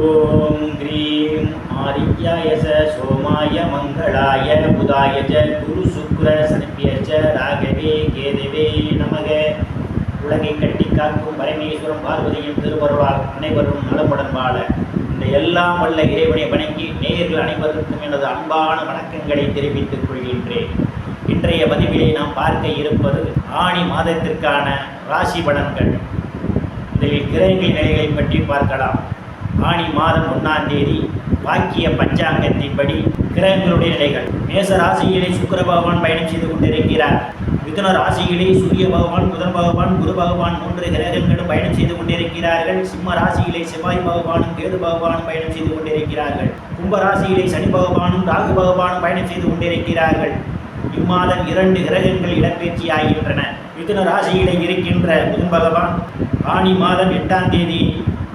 ஓம் cream ஆதித்யாய சோமாய மங்களாய புதாய குரு சுக்ர சனிப்பியச்ச ராகவே கேதவே நமக. உலகை கட்டி காக்கும் பரமேஸ்வரம் பார்வதியின் திருவருளால் அனைவரும் நலமுடன் வாழ இந்த எல்லாம் வல்ல இறைவனை வணங்கி நேயர்கள் அனைவருக்கும் எனது அன்பான வணக்கங்களை தெரிவித்துக் கொள்கின்றேன். இன்றைய பதிவிலே நாம் பார்க்க இருப்பது ஆணி மாதத்திற்கான ராசி பலன்கள். இதில் கிரகங்களின் நிலைகளை பற்றி பார்க்கலாம். ஆணி மாதம் 1ஆம் தேதி வாக்கிய பஞ்சாங்கத்தின்படி கிரகங்களுடைய நிலைகள். மேச ராசியிலே சுக்கிர பகவான் பயணம் செய்து கொண்டிருக்கிறார். மிதுன ராசியிலே சூரிய பகவான், புதன் பகவான், குரு பகவான் 3 கிரகங்களும் பயணம் செய்து கொண்டிருக்கிறார்கள். சிம்ம ராசியிலே செவ்வாய் பகவானும் கேது பகவானும் பயணம் செய்து கொண்டிருக்கிறார்கள். கும்ப ராசியிலே சனி பகவானும் ராகு பகவானும் பயணம் செய்து கொண்டிருக்கிறார்கள். இம்மாதம் 2 கிரகங்கள் இடப்பெயர்ச்சி ஆகின்றன. மிதுன ராசியிலே இருக்கின்ற புதன் பகவான் ஆணி மாதம் 8ஆம் தேதி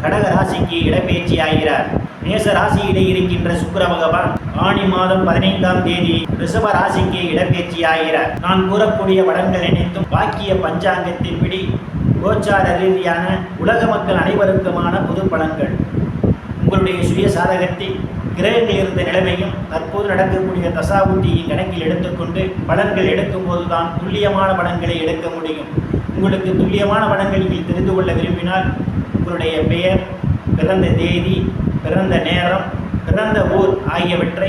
கடக ராசிக்கு இடப்பெயர்ச்சி ஆகிறார். மேச ராசியிலே இருக்கின்ற சுக்கிர பகவான் ஆணி மாதம் 15ஆம் தேதி ரிஷப ராசிக்கு இடப்பெயர்ச்சி ஆகிறார். நான் கூறக்கூடிய பலன்கள் அனைத்தும் வாக்கிய பஞ்சாங்கத்தின்படி கோச்சார ரீதியான உலக மக்கள் அனைவருக்குமான பொது பலன்கள். உங்களுடைய சுய சாதகத்தில் கிரகங்கள் இருந்த நிலைமையும் தற்போது நடக்கக்கூடிய தசாபுத்தியை கணக்கில் எடுத்துக்கொண்டு பலன்கள் எடுக்கும் போதுதான் துல்லியமான பலன்களை எடுக்க முடியும். உங்களுக்கு துல்லியமான பலன்களை நீங்கள் தெரிந்து கொள்ள விரும்பினால் உங்களுடைய பெயர், பிறந்த தேதி, பிறந்த நேரம், பிறந்த ஊர் ஆகியவற்றை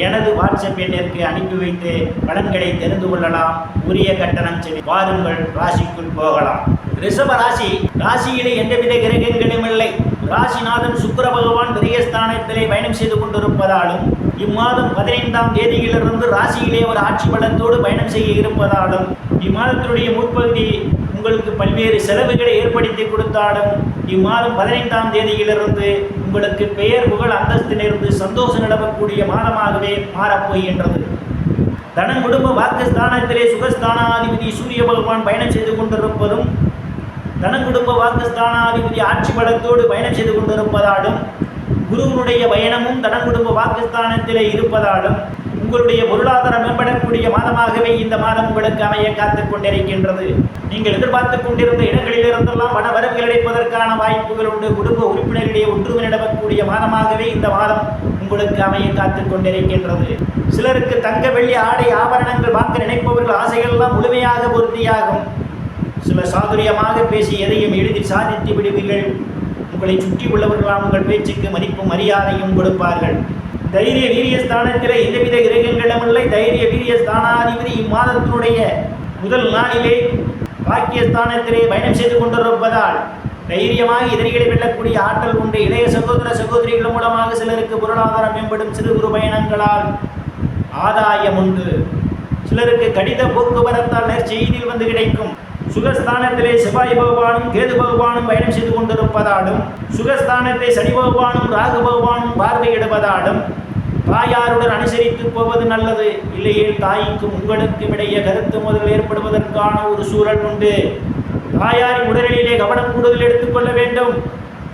எனது வாட்ஸ்அப் எண்ணிற்கு அனுப்பி வைத்து பலன்களை தெரிந்து கொள்ளலாம். உரிய கட்டணம் செலுத்தி வாருங்கள், ராசிக்குள் போகலாம். ரிஷப ராசி ராசியிலே எந்தவித கிரகங்களும் இல்லை. ராசிநாதன் சுக்கிர பகவான் விரயஸ்தானத்திலே பயணம் செய்து கொண்டிருப்பதாலும் இம்மாதம் 15ஆம் தேதியிலிருந்து ராசியிலே ஒரு ஆட்சி பலத்தோடு பயணம் செய்ய இருப்பதாலும் இம்மாதத்தினுடைய முற்பகுதி உங்களுக்கு பல்வேறு செலவுகளை ஏற்படுத்தி கொடுத்தாலும் இம்மாதம் 15ஆம் தேதியிலிருந்து உங்களுக்கு பெயர் புகழ் அந்தஸ்திலிருந்து சந்தோஷம் நிலவக்கூடிய மாதமாகவே மாறப்போகின்றது. தனம் குடும்ப வாக்குஸ்தானத்திலே சுகஸ்தானாதிபதி சூரிய பகவான் பயணம் செய்து கொண்டிருப்பதும் தனம் குடும்ப வாக்குஸ்தானாதிபதி ஆட்சி பலத்தோடு பயணம் செய்து கொண்டிருப்பதாலும் குருவனுடைய பயணமும் தனம் குடும்ப வாக்குஸ்தானத்திலே இருப்பதாலும் உங்களுடைய பொருளாதாரம் மேம்படக்கூடிய மாதமாகவே இந்த மாதம் உங்களுக்கு அமைய காத்துக் கொண்டிருக்கின்றது. நீங்கள் எதிர்பார்த்து கொண்டிருந்த இடங்களிலிருந்தெல்லாம் பண வரவுகள் கிடைப்பதற்கான வாய்ப்புகள் உண்டு. குடும்ப உறுப்பினர்களிடையே ஒற்றுமை நிலவக்கூடிய மாதமாகவே இந்த மாதம் உங்களுக்கு அமைய காத்துக் கொண்டிருக்கின்றது. சிலருக்கு தங்க வெள்ளி ஆடை ஆபரணங்கள் வாங்க நினைப்பவர்கள் ஆசைகள்லாம் முழுமையாக பூர்த்தியாகும். சில சாதுரியமாக பேசி எதையும் எளிதில் சாதித்து விடுவீர்கள். உங்களை சுற்றி உள்ளவர்களால் உங்கள் பேச்சுக்கு மதிப்பும் மரியாதையும் கொடுப்பார்கள். தைரிய வீரிய ஸ்தானத்திலே எந்தவித கிரகங்களும் இல்லை. தைரிய வீரிய ஸ்தானாதிபதி இம்மாதத்தினுடைய முதல் நாளிலே பாக்கியஸ்தானத்திலே பயணம் செய்து கொண்டிருப்பதால் தைரியமாக எதிரிகளை வெல்லக்கூடிய ஆற்றல் கொண்டு இளைய சகோதர சகோதரிகள் மூலமாக சிலருக்கு பொருளாதாரம் மேம்படும். சிறு குறு பயணங்களால் ஆதாயம் உண்டு. சிலருக்கு கடித போக்குவரத்தால் நற்செய்தியில் வந்து கிடைக்கும். சுகஸ்தானத்திலே செவ்வாய் பகவானும் கேது பகவானும் பயணம் செய்து கொண்டிருப்பதாலும் சுகஸ்தானத்தை சனி பகவானும் ராகு பகவானும் பார்வையிடுவதாலும் தாயாருடன் அனுசரித்து போவது நல்லது. இல்லையே தாய்க்கும் உங்களுக்கும் இடையே கருத்து முதல் ஏற்படுவதற்கான ஒரு சூழல் உண்டு. தாயாரின் உடல்நிலையிலே கவனம் கூடுதல் எடுத்துக்கொள்ள வேண்டும்.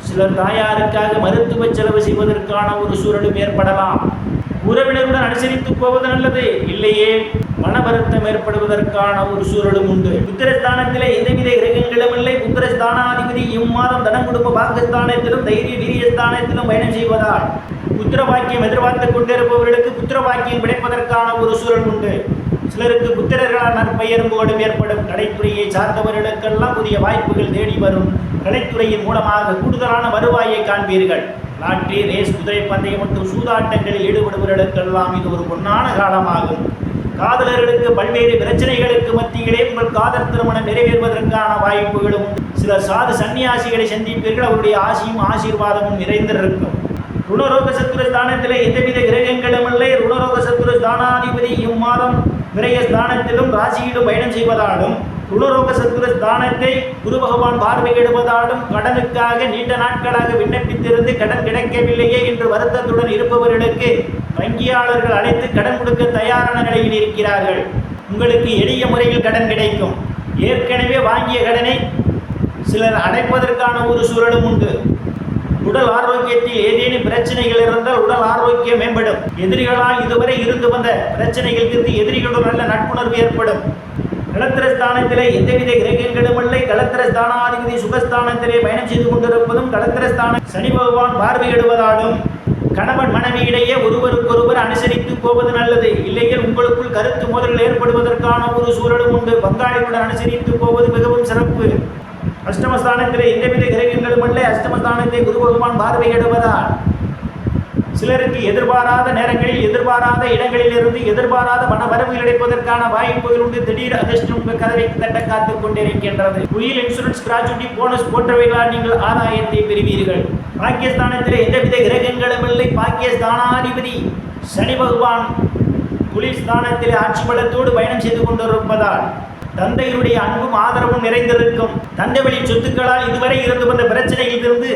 சிலர் தாயாருக்காக மருத்துவ செலவு செய்வதற்கான ஒரு சூழலும் ஏற்படலாம். உறவினருடன் அனுசரித்து போவது நல்லது. இல்லையே மன வருத்தம் ஏற்படுவதற்கான ஒரு சூழலும் உண்டு. புத்திரஸ்தானத்திலே எந்தவித கிரகங்களும் இல்லை. புத்திரஸ்தானாதிபதி இம்மாதம் தனம் குடும்ப பாக்கியஸ்தானத்திலும் தைரிய வீரியஸ்தானத்திலும் பயணம் செய்வதால் புத்திர பாக்கியம் எதிர்பார்த்து கொண்டிருப்பவர்களுக்கு புத்திர பாக்கியம் கிடைப்பதற்கான ஒரு சூழல் உண்டு. சிலருக்கு புத்திரர்களால் நற்பெயரும் புகழும் ஏற்படும். கலைத்துறையை சார்ந்தவர்களுக்கெல்லாம் புதிய வாய்ப்புகள் தேடி வரும். கலைத்துறையின் மூலமாக கூடுதலான வருவாயை காண்பீர்கள். லாட்டரி, ரேஸ், குதிரை பந்தயம் மற்றும் சூதாட்டங்களில் ஈடுபடுபவர்களுக்கெல்லாம் இது ஒரு பொன்னான காலமாகும். காதலர்களுக்கு பல்வேறு பிரச்சனைகளுக்கு மத்தியிலே உங்கள் காதல் திருமணம் நிறைவேறுவதற்கான வாய்ப்புகளும். சிலர் சாது சன்னியாசிகளை சந்திப்பீர்கள். அவருடைய ஆசியும் ஆசீர்வாதமும் நிறைந்திருக்கும். ருணரோக சத்துரு ஸ்தானத்திலே எந்தவித கிரகங்களும் இல்லை. ருணரோக சத்துரு ஸ்தானாதிபதி இம்மாதம் விரய ஸ்தானத்திலும் ராசியிலும் பயணம் செய்வதாலும் ருணரோக சத்துரு ஸ்தானத்தை குரு பகவான் பார்வையிடுவதாலும் கடனுக்காக நீண்ட நாட்களாக விண்ணப்பித்திருந்து கடன் கிடைக்கவில்லையே என்று வருத்தத்துடன் இருப்பவர்களுக்கு வங்கியாளர்கள் அழைத்து கடன் கொடுக்க தயாரான நிலையில் இருக்கிறார்கள். உங்களுக்கு எளிய முறையில் கடன் கிடைக்கும். ஏற்கனவே வாங்கிய கடனை சிலர் அடைப்பதற்கான ஒரு சூழலும் உண்டு. உடல் ஆரோக்கியத்தில் ஏதேனும் பிரச்சனைகள் இருந்தால் உடல் ஆரோக்கியம் மேம்படும். எதிரிகளால் இதுவரை இருந்து வந்த பிரச்சனைகள் இருந்து எதிரிகளுடன் நல்ல நட்புணர்வு ஏற்படும். களத்திரஸ்தானத்திலே எந்தவித கிரகங்களும் இல்லை. களத்திரஸ்தானாதிபதி சுகஸ்தானத்திலே பயணம் செய்து கொண்டிருப்பதும் களத்திரஸ்தான சனி பகவான் பார்வையிடுவதாலும் கணவன் மனைவி இடையே ஒருவருக்கொருவர் அனுசரித்து போவது நல்லது. இல்லையில் உங்களுக்குள் கருத்து மோதல்கள் ஏற்படுவதற்கான ஒரு சூழலும் உண்டு. பங்காளிகளுடன் அனுசரித்து போவது மிகவும் சிறப்பு. அஷ்டமஸ்தானத்திலே எந்தவித கிரகங்களும் அல்ல. அஷ்டமஸ்தானத்தை குரு பகவான் பார்வையிடுவதால் சிலருக்கு எதிர்பாராத நேரங்களில் எதிர்பாராத இடங்களில் இருந்து எதிர்பாராத பண வரவுகள் கிடைப்பதற்கான வாய்ப்புகள் உண்டு. திடீர் அதிர்ஷ்டம் கதவை தட்ட காத்துக் கொண்டிருக்கின்றது. உயிர் இன்சூரன்ஸ், கிராஜுவிட்டி, போனஸ் போன்றவைகளால் நீங்கள் ஆதாயத்தை பெறுவீர்கள். பாகிஸ்தானத்தில் எந்தவித கிரகங்களும் இல்லை. பாகிஸ்தானாதிபதி சனி பகவான் புலிஸ் ஸ்தானத்தில் ஆட்சி பலத்தோடு பயணம் செய்து கொண்டிருப்பதால் தந்தையுடைய அன்பும் ஆதரவும் நிறைந்திருக்கும். தந்தை வழி சொத்துக்களால் இதுவரை இருந்து வந்த பிரச்சனையில் இருந்து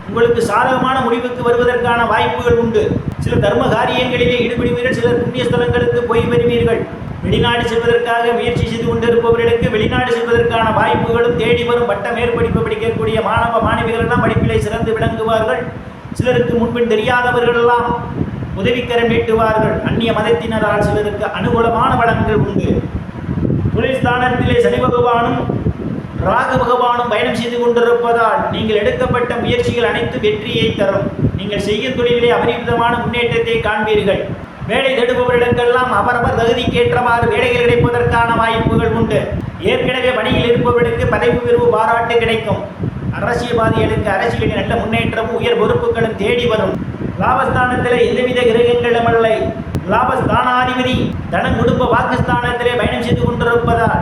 உங்களுக்கு சாதகமான முடிவுக்கு வருவதற்கான வாய்ப்புகள் உண்டு. சில தர்ம காரியங்களிலே ஈடுபடுவீர்கள். சிலர் புண்ணிய ஸ்தலங்களுக்கு போய் வருவீர்கள். வெளிநாடு செல்வதற்காக முயற்சி செய்து கொண்டிருப்பவர்களுக்கு வெளிநாடு செல்வதற்கான வாய்ப்புகளும் தேடி வரும். பட்ட மேற்படிப்பு படிக்கக்கூடிய மாணவ மாணவிகள் எல்லாம் படிப்பிலே சிறந்து விளங்குவார்கள். சிலருக்கு முன்பின் தெரியாதவர்கள் எல்லாம் உதவிக்கரம் நீட்டுவார்கள். அந்நிய மதத்தினரால் சிலருக்கு அனுகூலமான பலன்கள் உண்டு. தொழில் ஸ்தானத்திலே சனி பகவானும் ராகு பகவானும் பயணம் செய்து கொண்டிருப்பதால் நீங்கள் எடுக்கப்பட்ட முயற்சிகள் அனைத்து வெற்றியை தரும். நீங்கள் செய்யும் தொழிலே அபரிமிதமான முன்னேற்றத்தை காண்பீர்கள். வேலை தேடுபவர்களுக்கெல்லாம் அவரவர் தகுதிக்கேற்றவாறு வேலைகள் கிடைப்பதற்கான வாய்ப்புகள் உண்டு. ஏற்கனவே பணியில் இருப்பவர்களுக்கு பதவி உயர்வு பாராட்டு கிடைக்கும். அரசியல்வாதிகளுக்கு அரசியலில் நல்ல முன்னேற்றமும் உயர் பொறுப்புகளும் தேடி வரும். லாபஸ்தானத்திலே எந்தவித கிரகங்களும் இல்லை. லாபஸ்தானாதிபதி தனம் குடும்ப வாக்குஸ்தானத்திலே பயணம் செய்து கொண்டிருப்பதால்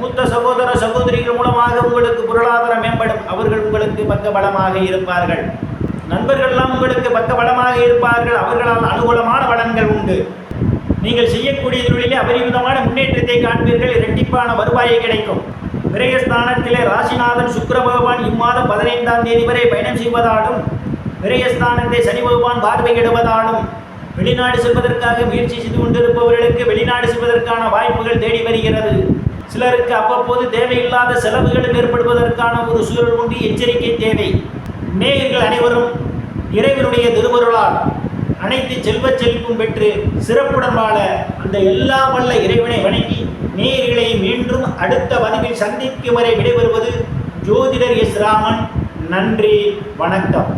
மூத்த சகோதர சகோதரிகள் மூலமாக உங்களுக்கு பொருளாதாரம் மேம்படும். அவர்கள் உங்களுக்கு பக்க பலமாக இருப்பார்கள். நண்பர்கள் எல்லாம் உங்களுக்கு பக்க பலமாக இருப்பார்கள். அவர்களால் அனுகூலமான பலன்கள் உண்டு. நீங்கள் செய்யக்கூடிய தொழிலே அபரிமிதமான முன்னேற்றத்தை காண்பீர்கள். இரட்டிப்பான வருவாயை கிடைக்கும். விரயஸ்தானத்திலே ராசிநாதன் சுக்கிர பகவான் இம்மாதம் 15ஆம் தேதி வரை பயணம் செய்வதாலும் விரயஸ்தானத்தை சனி பகவான் பார்வையிடுவதாலும் வெளிநாடு செல்வதற்காக முயற்சி செய்து கொண்டிருப்பவர்களுக்கு வெளிநாடு செல்வதற்கான வாய்ப்புகள் தேடி வருகிறது. சிலருக்கு அவ்வப்போது தேவையில்லாத செலவுகளும் ஏற்படுவதற்கான ஒரு சூழல் உண்டு. எச்சரிக்கை தேவை. நேயர்கள் அனைவரும் இறைவனுடைய திருவருளால் அனைத்து செல்வச் செழிப்பும் பெற்று சிறப்புடன் வாழ அந்த எல்லா வல்ல இறைவனை வணங்கி நேயர்களை மீண்டும் அடுத்த பதிவில் சந்திக்கும் வரை விடைபெறுவது ஜோதிடர் எஸ் ராமன். நன்றி, வணக்கம்.